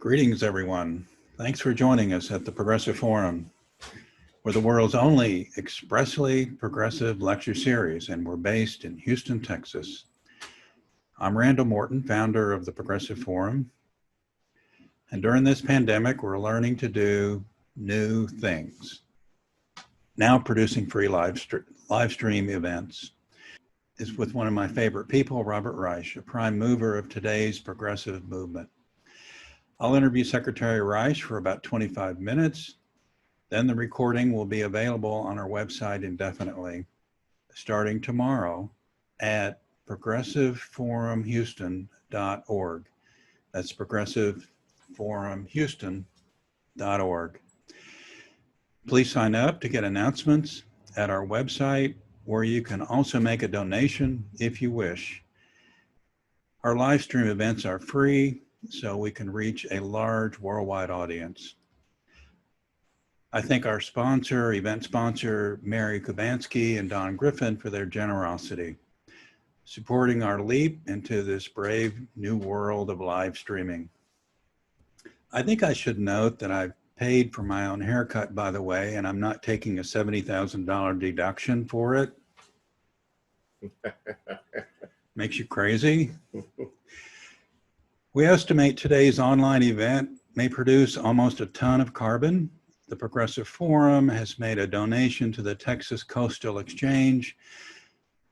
Greetings, everyone. Thanks for joining us at the Progressive Forum. We're the world's only expressly progressive lecture series, and we're based in Houston, Texas. I'm Randall Morton, founder of the Progressive Forum. And during this pandemic, we're learning to do new things. Now producing free live stream events is with one of my favorite people, Robert Reich, a prime mover of today's progressive movement. I'll interview Secretary Reich for about 25 minutes. Then the recording will be available on our website indefinitely, starting tomorrow at progressiveforumhouston.org. That's progressiveforumhouston.org. Please sign up to get announcements at our website, where you can also make a donation if you wish. Our live stream events are free, so we can reach a large worldwide audience. I thank our event sponsor, Mary Kubansky and Don Griffin, for their generosity, supporting our leap into this brave new world of live streaming. I think I should note that I've paid for my own haircut, by the way, and I'm not taking a $70,000 deduction for it. Makes you crazy? We estimate today's online event may produce almost a ton of carbon. The Progressive Forum has made a donation to the Texas Coastal Exchange,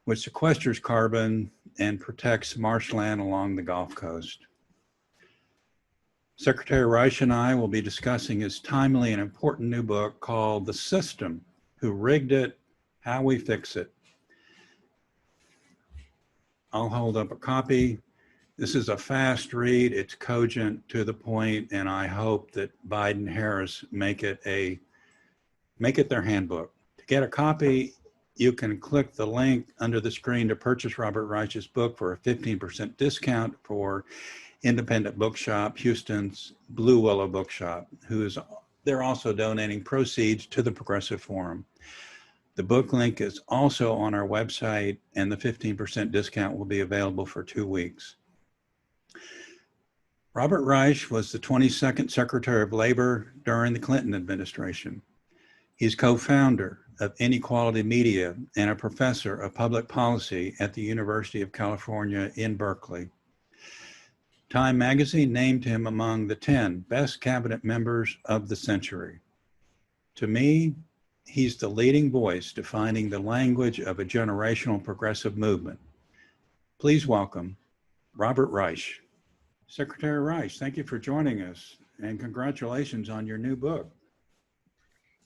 which sequesters carbon and protects marshland along the Gulf Coast. Secretary Reich and I will be discussing his timely and important new book called The System: Who Rigged It, How We Fix It. I'll hold up a copy. This is a fast read, it's cogent, to the point, and I hope that Biden-Harris make it their handbook. To get a copy, you can click the link under the screen to purchase Robert Reich's book for a 15% discount for independent bookshop, Houston's Blue Willow Bookshop, they're also donating proceeds to the Progressive Forum. The book link is also on our website, and the 15% discount will be available for 2 weeks. Robert Reich was the 22nd Secretary of Labor during the Clinton administration. He's co-founder of Inequality Media and a professor of public policy at the University of California in Berkeley. Time magazine named him among the 10 best cabinet members of the century. To me, he's the leading voice defining the language of a generational progressive movement. Please welcome Robert Reich. Secretary Reich, thank you for joining us, and congratulations on your new book.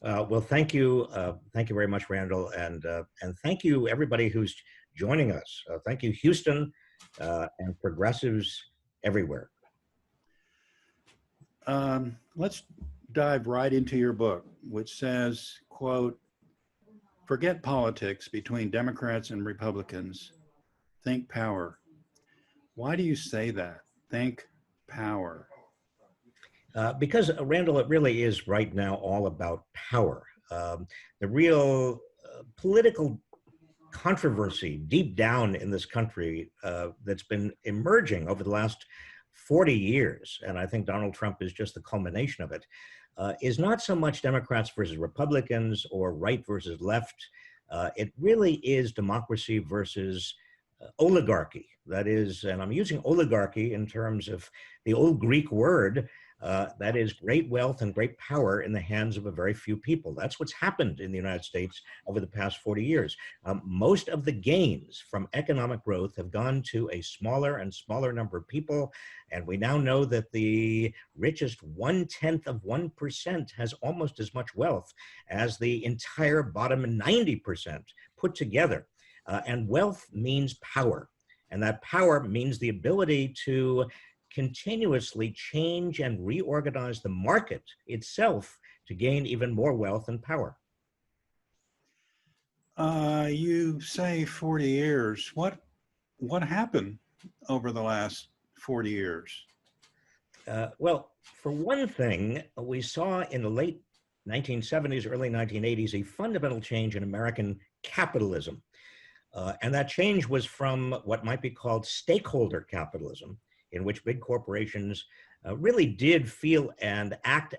Well, thank you very much, Randall, and thank you everybody who's joining us. Thank you, Houston, and progressives everywhere. Let's dive right into your book, which says, quote, "Forget politics between Democrats and Republicans. Think power." Why do you say that? Think power. Because, Randall, it really is right now all about power. The real political controversy deep down in this country that's been emerging over the last 40 years, and I think Donald Trump is just the culmination of it, is not so much Democrats versus Republicans or right versus left. It really is democracy versus oligarchy. That is, and I'm using oligarchy in terms of the old Greek word, that is great wealth and great power in the hands of a very few people. That's what's happened in the United States over the past 40 years. Most of the gains from economic growth have gone to a smaller and smaller number of people. And we now know that the richest 0.1% has almost as much wealth as the entire bottom 90% put together. And wealth means power. And that power means the ability to continuously change and reorganize the market itself to gain even more wealth and power. You say 40 years. What happened over the last 40 years? Well, for one thing, we saw in the late 1970s, early 1980s, a fundamental change in American capitalism. And that change was from what might be called stakeholder capitalism, in which big corporations really did feel and act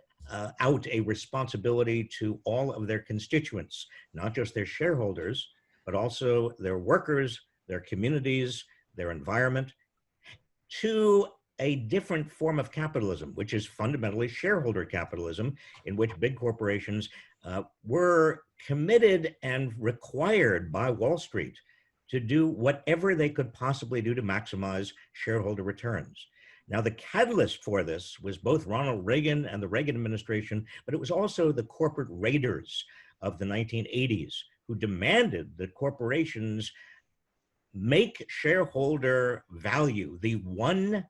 out a responsibility to all of their constituents, not just their shareholders, but also their workers, their communities, their environment, to a different form of capitalism, which is fundamentally shareholder capitalism, in which big corporations were committed and required by Wall Street to do whatever they could possibly do to maximize shareholder returns. Now, the catalyst for this was both Ronald Reagan and the Reagan administration, but it was also the corporate raiders of the 1980s who demanded that corporations make shareholder value the one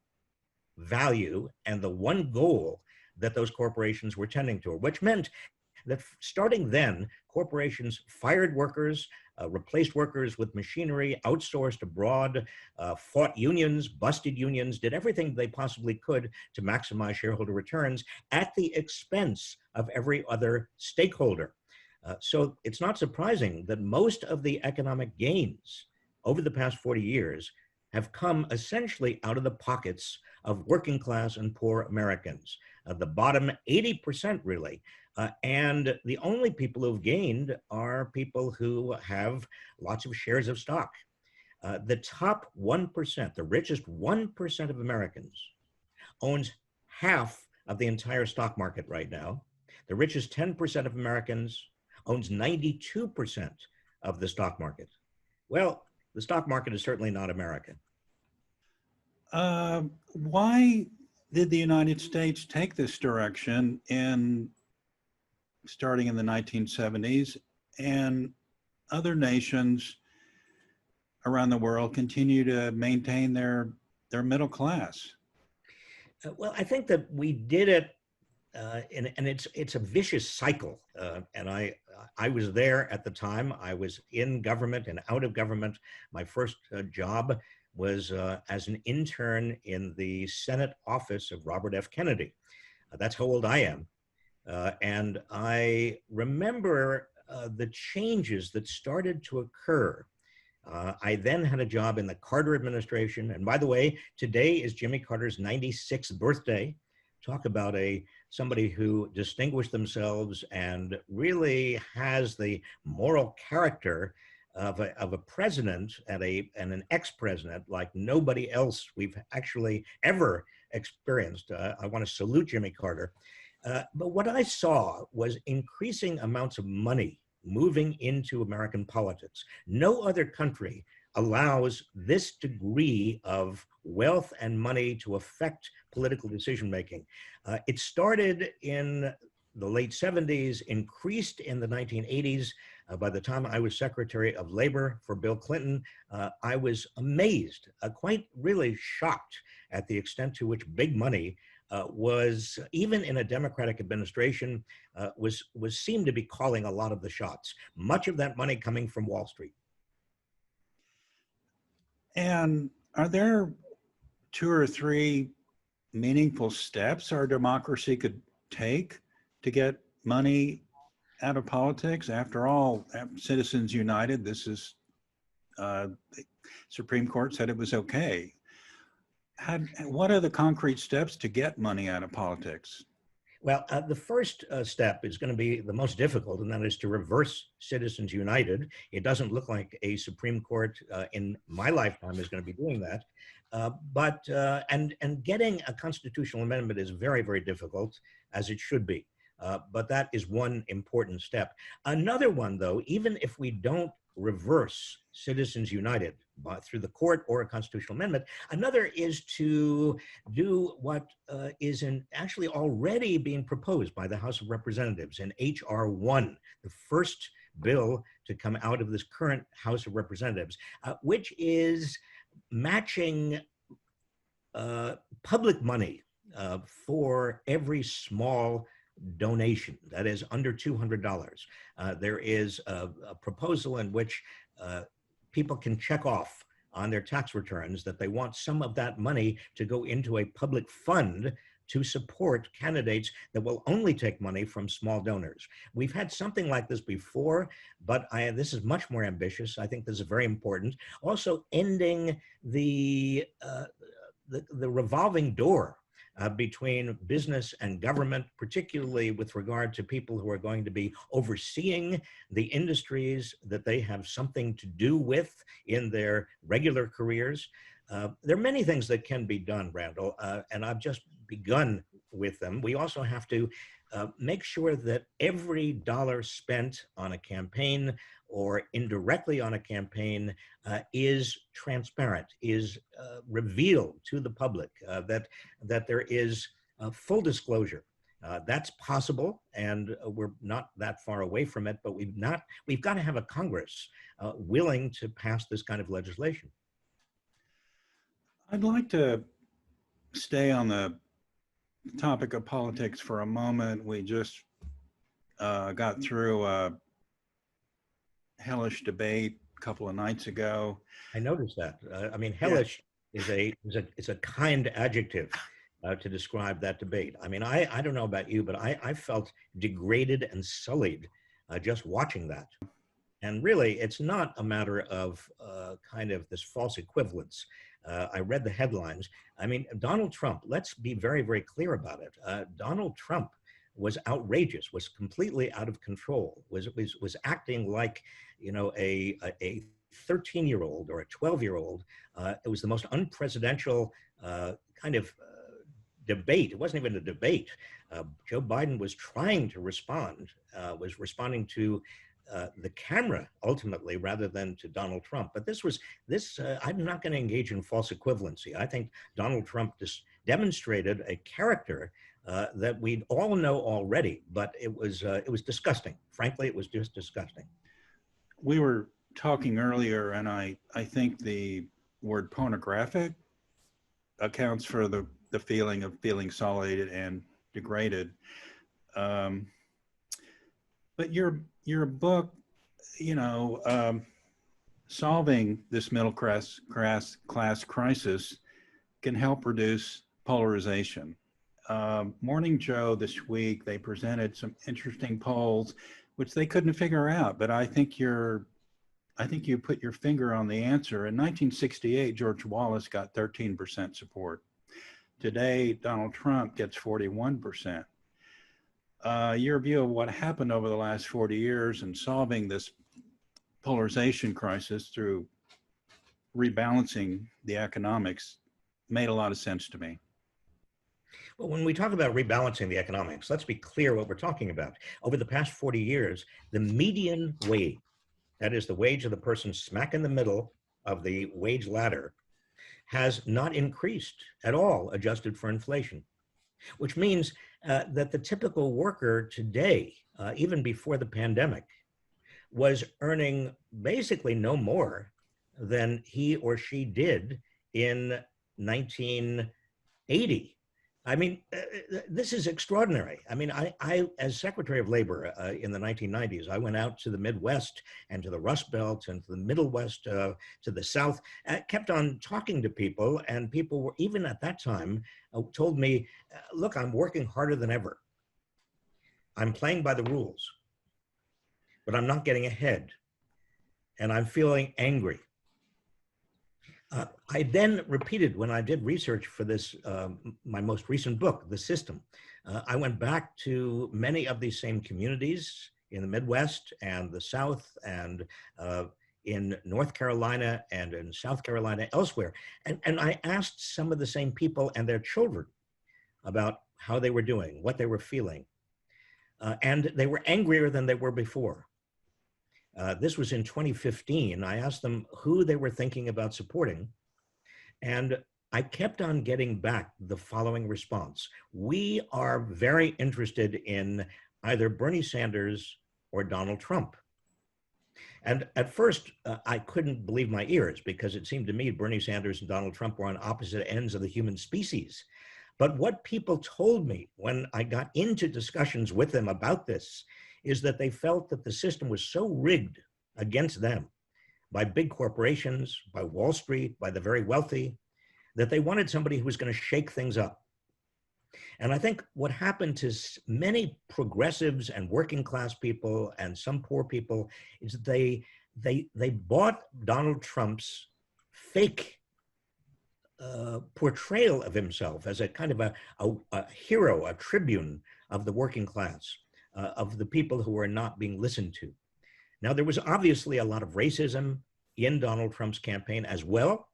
value and the one goal that those corporations were tending to, which meant that starting then, corporations fired workers, replaced workers with machinery, outsourced abroad, fought unions, busted unions, did everything they possibly could to maximize shareholder returns at the expense of every other stakeholder. So it's not surprising that most of the economic gains over the past 40 years have come essentially out of the pockets of working class and poor Americans, the bottom 80% really. And the only people who've gained are people who have lots of shares of stock. The top 1%, the richest 1% of Americans owns half of the entire stock market right now. The richest 10% of Americans owns 92% of the stock market. Well, the stock market is certainly not America. Why did the United States take this direction starting in the 1970s, and other nations around the world continue to maintain their middle class? Well, I think that we did it, and it's a vicious cycle. And I was there at the time. I was in government and out of government. My first job was as an intern in the Senate office of Robert F. Kennedy. That's how old I am. And I remember the changes that started to occur. I then had a job in the Carter administration. And by the way, today is Jimmy Carter's 96th birthday. Talk about somebody who distinguished themselves and really has the moral character of a president and an ex-president like nobody else we've actually ever experienced. I want to salute Jimmy Carter. But what I saw was increasing amounts of money moving into American politics. No other country allows this degree of wealth and money to affect political decision-making. It started in the late 70s, increased in the 1980s. By the time I was Secretary of Labor for Bill Clinton, I was amazed, quite really shocked at the extent to which big money was, even in a Democratic administration, was seemed to be calling a lot of the shots. Much of that money coming from Wall Street. And are there 2 or 3 meaningful steps our democracy could take to get money out of politics? After all, Citizens United, this is, the Supreme Court said it was okay. What are the concrete steps to get money out of politics? Well, the first step is going to be the most difficult, and that is to reverse Citizens United. It doesn't look like a Supreme Court in my lifetime is going to be doing that. But getting a constitutional amendment is very, very difficult, as it should be. But that is one important step. Another one, though, even if we don't reverse Citizens United through the court or a constitutional amendment, another is to do what is actually already being proposed by the House of Representatives in H.R. 1, the first bill to come out of this current House of Representatives, which is matching public money for every small donation that is under $200. There is a proposal in which people can check off on their tax returns that they want some of that money to go into a public fund to support candidates that will only take money from small donors. We've had something like this before, but this is much more ambitious. I think this is very important. Also, ending the revolving door between business and government, particularly with regard to people who are going to be overseeing the industries that they have something to do with in their regular careers. There are many things that can be done, Randall, and I've just begun with them. We also have to make sure that every dollar spent on a campaign or indirectly on a campaign is transparent, is revealed to the public, that there is full disclosure. That's possible, and we're not that far away from it, but we've got to have a Congress willing to pass this kind of legislation. I'd like to stay on the topic of politics for a moment. We just got through a hellish debate a couple of nights ago. I noticed that. I mean, hellish is a kind adjective to describe that debate. I mean, I don't know about you, but I felt degraded and sullied just watching that. And really, it's not a matter of kind of this false equivalence. I read the headlines. I mean, Donald Trump, let's be very, very clear about it. Donald Trump was outrageous, was completely out of control, was acting like, you know, a 13-year-old or a 12-year-old. It was the most unpresidential kind of debate. It wasn't even a debate. Joe Biden was trying to respond, was responding to the camera ultimately rather than to Donald Trump. But I'm not going to engage in false equivalency. I think Donald Trump demonstrated a character that we all know already, but it was disgusting. Frankly, it was just disgusting. We were talking earlier, and I think the word pornographic accounts for the feeling of feeling sullied and degraded. But your book, you know, solving this middle class crisis can help reduce polarization. Morning Joe this week, they presented some interesting polls, which they couldn't figure out. But I think you put your finger on the answer. In 1968, George Wallace got 13% support. Today, Donald Trump gets 41%. Your view of what happened over the last 40 years in solving this polarization crisis through rebalancing the economics made a lot of sense to me. Well, when we talk about rebalancing the economics, let's be clear what we're talking about. Over the past 40 years, the median wage, that is the wage of the person smack in the middle of the wage ladder, has not increased at all, adjusted for inflation, which means that the typical worker today, even before the pandemic, was earning basically no more than he or she did in 1980. I mean, this is extraordinary. I mean, I as Secretary of Labor in the 1990s, I went out to the Midwest and to the Rust Belt and to the Middle West, to the South, kept on talking to people, and people were, even at that time, told me, look, I'm working harder than ever. I'm playing by the rules, but I'm not getting ahead, and I'm feeling angry. I then repeated, when I did research for this, my most recent book, The System, I went back to many of these same communities in the Midwest and the South and in North Carolina and in South Carolina, elsewhere. And I asked some of the same people and their children about how they were doing, what they were feeling. And they were angrier than they were before. This was in 2015. I asked them who they were thinking about supporting, and I kept on getting back the following response. We are very interested in either Bernie Sanders or Donald Trump. And at first, I couldn't believe my ears, because it seemed to me Bernie Sanders and Donald Trump were on opposite ends of the human species. But what people told me when I got into discussions with them about this is that they felt that the system was so rigged against them by big corporations, by Wall Street, by the very wealthy, that they wanted somebody who was going to shake things up. And I think what happened to many progressives and working class people and some poor people is that they bought Donald Trump's fake portrayal of himself as a kind of a hero, a tribune of the working class, of the people who are not being listened to. Now, there was obviously a lot of racism in Donald Trump's campaign as well,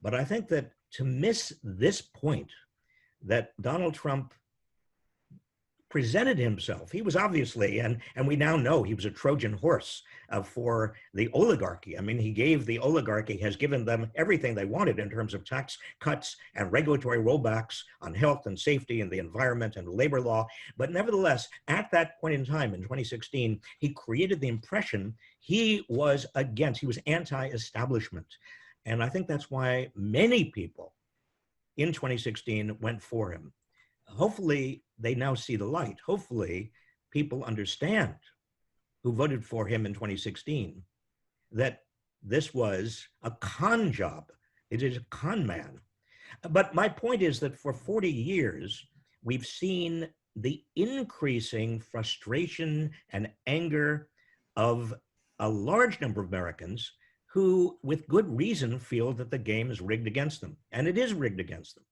but I think that to miss this point, that Donald Trump presented himself. He was obviously, and we now know he was a Trojan horse for the oligarchy. I mean, the oligarchy has given them everything they wanted in terms of tax cuts and regulatory rollbacks on health and safety and the environment and labor law. But nevertheless, at that point in time, in 2016, he created the impression he was anti-establishment. And I think that's why many people in 2016 went for him. Hopefully, they now see the light. Hopefully, people understand who voted for him in 2016 that this was a con job. It is a con man. But my point is that for 40 years, we've seen the increasing frustration and anger of a large number of Americans who, with good reason, feel that the game is rigged against them. And it is rigged against them.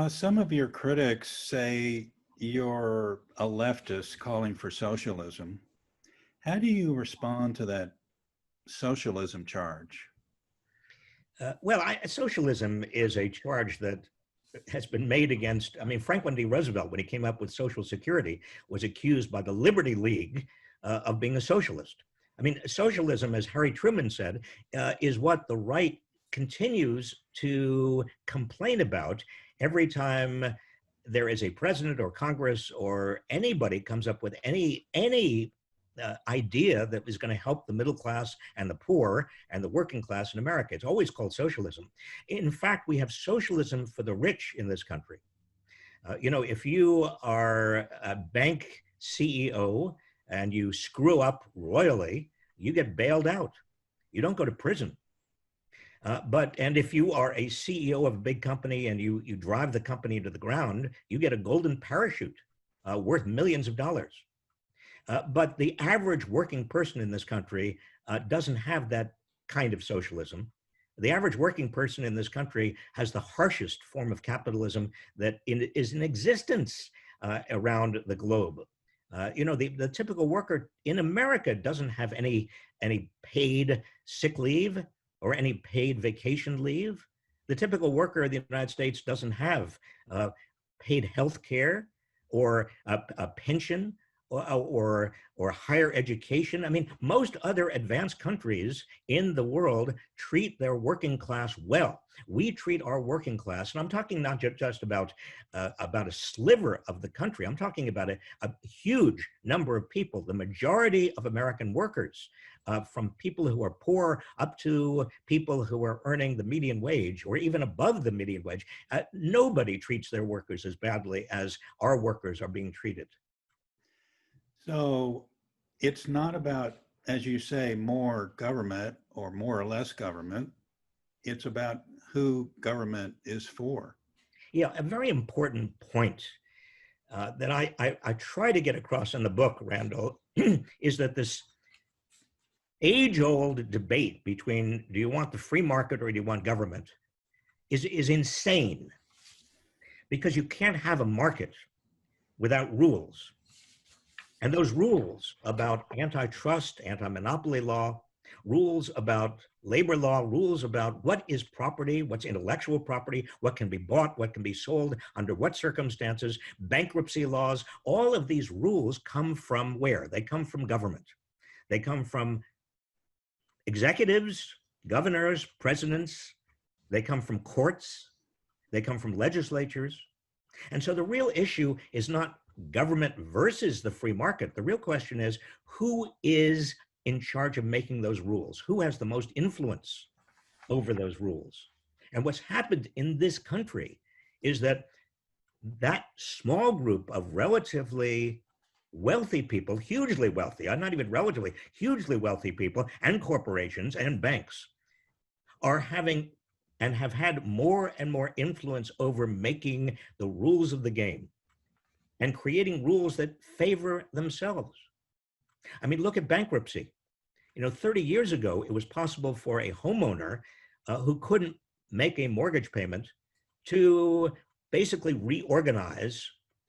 Some of your critics say you're a leftist calling for socialism. How do you respond to that socialism charge? Socialism is a charge that has been made against, I mean, Franklin D. Roosevelt, when he came up with Social Security, was accused by the Liberty League of being a socialist. I mean, socialism, as Harry Truman said, is what the right continues to complain about every time there is a president or Congress or anybody comes up with any idea that is going to help the middle class and the poor and the working class in America. It's always called socialism. In fact, we have socialism for the rich in this country. If you are a bank CEO and you screw up royally, you get bailed out. You don't go to prison. And if you are a CEO of a big company and you drive the company to the ground, you get a golden parachute worth millions of dollars. But the average working person in this country doesn't have that kind of socialism. The average working person in this country has the harshest form of capitalism that is in existence around the globe. The typical worker in America doesn't have any paid sick leave or any paid vacation leave. The typical worker in the United States doesn't have paid health care or a pension or higher education. I mean, most other advanced countries in the world treat their working class well. We treat our working class, and I'm talking not just about a sliver of the country. I'm talking about a huge number of people, the majority of American workers, from people who are poor up to people who are earning the median wage or even above the median wage. Nobody treats their workers as badly as our workers are being treated. So it's not about, as you say, more government or more or less government. It's about who government is for. Yeah, a very important point that I try to get across in the book, Randall, is that this age-old debate between do you want the free market or do you want government is insane, because you can't have a market without rules. And those rules about antitrust, anti-monopoly law, rules about labor law, rules about what is property, what's intellectual property, what can be bought, what can be sold, under what circumstances, bankruptcy laws, all of these rules come from where? They come from government. They come from executives, governors, presidents. They come from courts. They come from legislatures. And so the real issue is not government versus the free market. The real question is, who is in charge of making those rules? Who has the most influence over those rules? And what's happened in this country is that small group of relatively wealthy people, hugely wealthy, not even relatively, hugely wealthy people and corporations and banks are having and have had more and more influence over making the rules of the game and creating rules that favor themselves. I mean, look at bankruptcy. 30 years ago, it was possible for a homeowner who couldn't make a mortgage payment to basically reorganize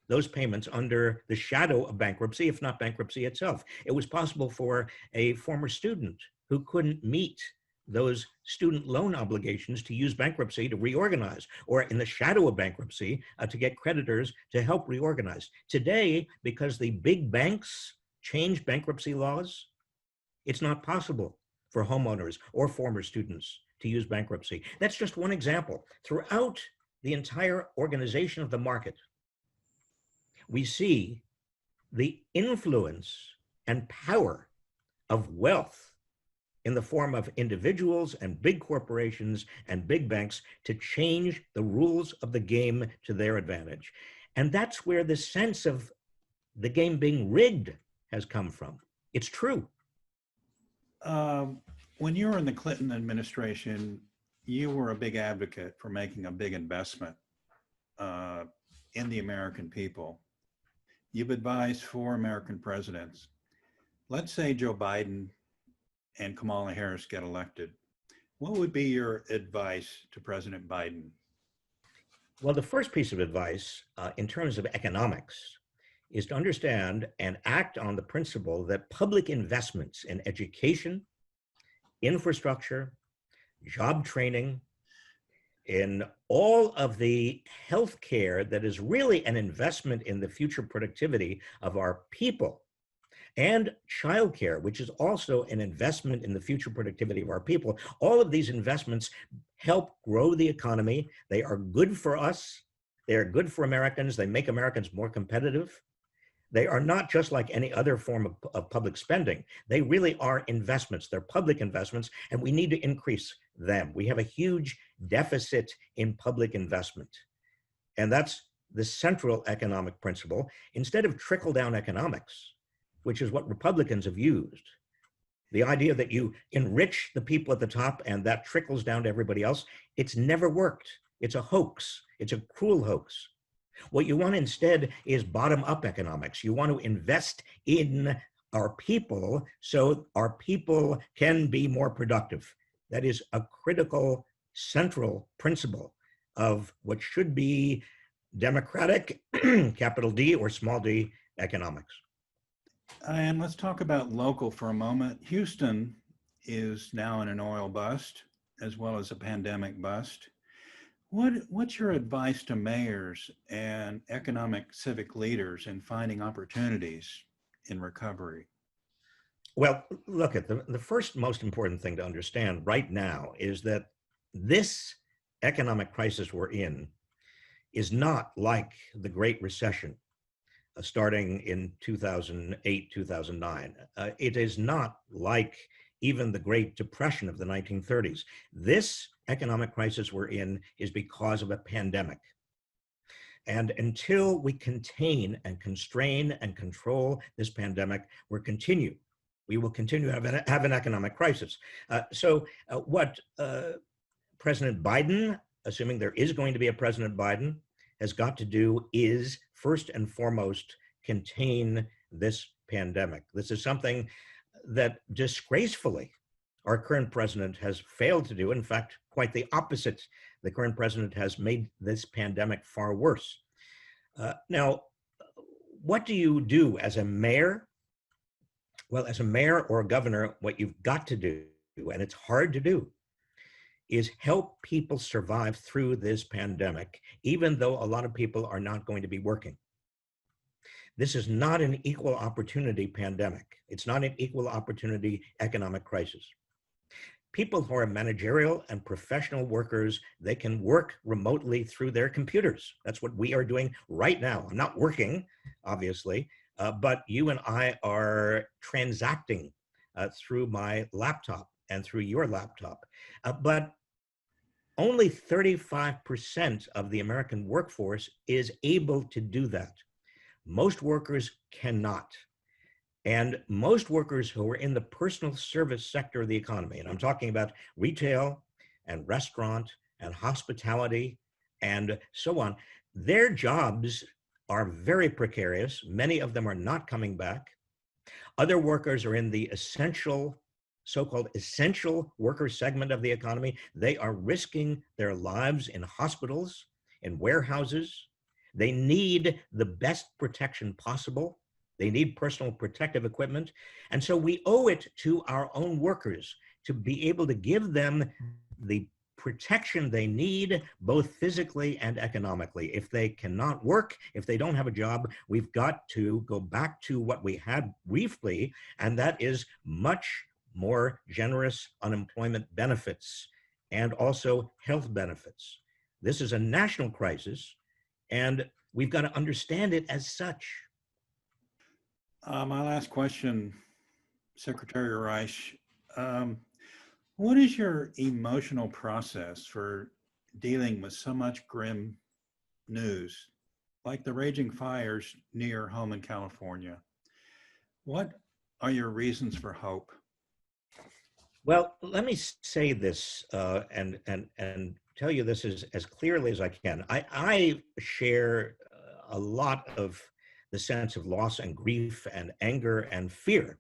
those payments under the shadow of bankruptcy, if not bankruptcy itself. It was possible for a former student who couldn't meet those student loan obligations to use bankruptcy to reorganize, or in the shadow of bankruptcy, to get creditors to help reorganize. Today, because the big banks changed bankruptcy laws, it's not possible for homeowners or former students to use bankruptcy. That's just one example. Throughout the entire organization of the market, we see the influence and power of wealth in the form of individuals and big corporations and big banks to change the rules of the game to their advantage. And that's where the sense of the game being rigged has come from. It's true. When you were in the Clinton administration, you were a big advocate for making a big investment in the American people. You've advised 4 American presidents. Let's say Joe Biden and Kamala Harris get elected. What would be your advice to President Biden? Well, the first piece of advice in terms of economics is to understand and act on the principle that public investments in education, infrastructure, job training, in all of the healthcare that is really an investment in the future productivity of our people, and childcare, which is also an investment in the future productivity of our people. All of these investments help grow the economy. They are good for us. They are good for Americans. They make Americans more competitive. They are not just like any other form of public spending. They really are investments. They're public investments, and we need to increase them. We have a huge deficit in public investment. And that's the central economic principle. Instead of trickle-down economics, which is what Republicans have used, the idea that you enrich the people at the top and that trickles down to everybody else, it's never worked. It's a hoax. It's a cruel hoax. What you want instead is bottom-up economics. You want to invest in our people so our people can be more productive. That is a critical, central principle of what should be democratic, capital D or small d, economics. And let's talk about local for a moment. Houston is now in an oil bust as well as a pandemic bust. What's your advice to mayors and economic civic leaders in finding opportunities in recovery? Well, look, at the first most important thing to understand right now is that this economic crisis we're in is not like the Great Recession starting in 2008, 2009. It is not like even the Great Depression of the 1930s. This economic crisis we're in is because of a pandemic. And until we contain and constrain and control this pandemic, we will continue to have an economic crisis. What President Biden, assuming there is going to be a President Biden, has got to do is first and foremost contain this pandemic. This is something that disgracefully our current president has failed to do. In fact, quite the opposite. The current president has made this pandemic far worse. Now, what do you do as a mayor? Well, as a mayor or a governor, what you've got to do, and it's hard to do, is help people survive through this pandemic, even though a lot of people are not going to be working. This is not an equal opportunity pandemic. It's not an equal opportunity economic crisis. People who are managerial and professional workers, they can work remotely through their computers. That's what we are doing right now. I'm not working, obviously, but you and I are transacting through my laptop and through your laptop. But only 35% of the American workforce is able to do that. Most workers cannot. And most workers who are in the personal service sector of the economy, and I'm talking about retail and restaurant and hospitality and so on, their jobs are very precarious. Many of them are not coming back. Other workers are in the essential so-called essential worker segment of the economy. They are risking their lives in hospitals, in warehouses. They need the best protection possible. They need personal protective equipment. And so we owe it to our own workers to be able to give them the protection they need, both physically and economically. If they cannot work, if they don't have a job, we've got to go back to what we had briefly, and that is much more generous unemployment benefits and also health benefits. This is a national crisis, and we've got to understand it as such. My last question, Secretary Reich. What is your emotional process for dealing with so much grim news, like the raging fires near your home in California? What are your reasons for hope? Well, let me say this and tell you this as clearly as I can. I share a lot of the sense of loss and grief and anger and fear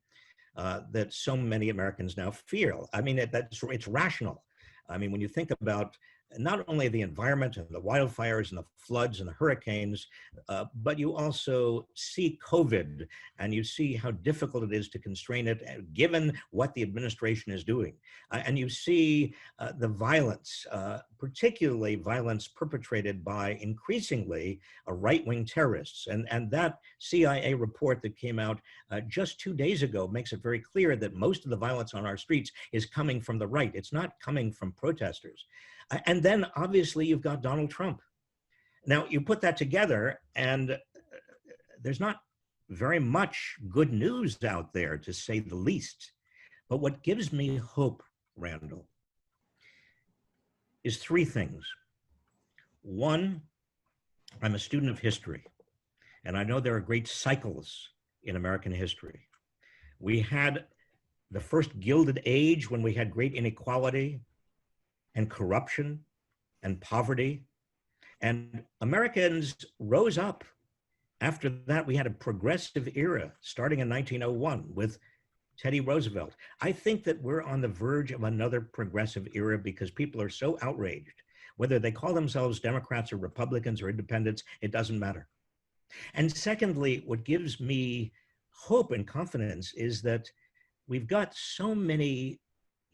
that so many Americans now feel. I mean, it's rational. I mean, when you think about not only the environment and the wildfires and the floods and the hurricanes, but you also see COVID and you see how difficult it is to constrain it given what the administration is doing. And you see the violence, particularly violence perpetrated by increasingly right-wing terrorists. And that CIA report that came out just 2 days ago makes it very clear that most of the violence on our streets is coming from the right. It's not coming from protesters. And then obviously you've got Donald Trump. Now you put that together and there's not very much good news out there, to say the least. But what gives me hope, Randall, is three things. One, I'm a student of history, and I know there are great cycles in American history. We had the first Gilded Age when we had great inequality and corruption and poverty. And Americans rose up. After that, we had a progressive era starting in 1901 with Teddy Roosevelt. I think that we're on the verge of another progressive era because people are so outraged. Whether they call themselves Democrats or Republicans or independents, it doesn't matter. And secondly, what gives me hope and confidence is that we've got so many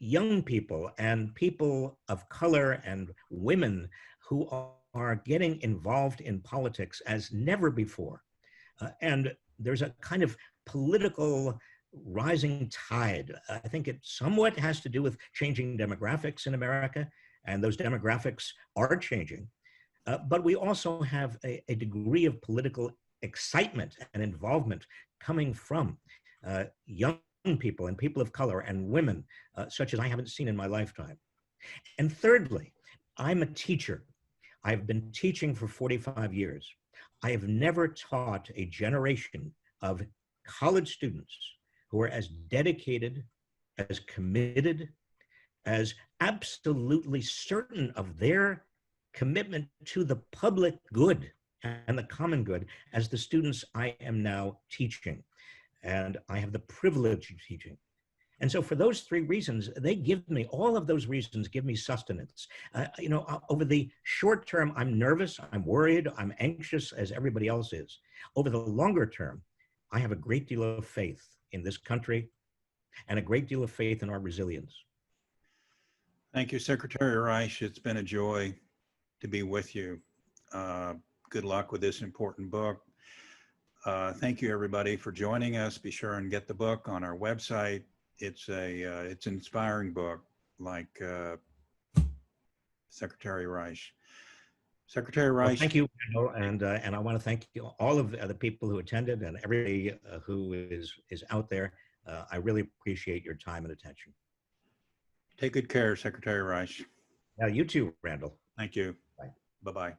young people and people of color and women who are getting involved in politics as never before. And there's a kind of political rising tide. I think it somewhat has to do with changing demographics in America, and those demographics are changing. But we also have a degree of political excitement and involvement coming from young people and people of color and women, such as I haven't seen in my lifetime. And thirdly, I'm a teacher. I've been teaching for 45 years. I have never taught a generation of college students who are as dedicated, as committed, as absolutely certain of their commitment to the public good and the common good as the students I am now teaching. And I have the privilege of teaching. And so for those three reasons, they give me, all of those reasons give me sustenance. Over the short term, I'm nervous, I'm worried, I'm anxious as everybody else is. Over the longer term, I have a great deal of faith in this country and a great deal of faith in our resilience. Thank you, Secretary Reich. It's been a joy to be with you. Good luck with this important book. Thank you, everybody, for joining us. Be sure and get the book on our website. It's an inspiring book, like Secretary Reich. Secretary Reich. Well, thank you, and I want to thank you, all of the people who attended and everybody who is out there. I really appreciate your time and attention. Take good care, Secretary Reich. Now, you too, Randall. Thank you. Bye. Bye-bye.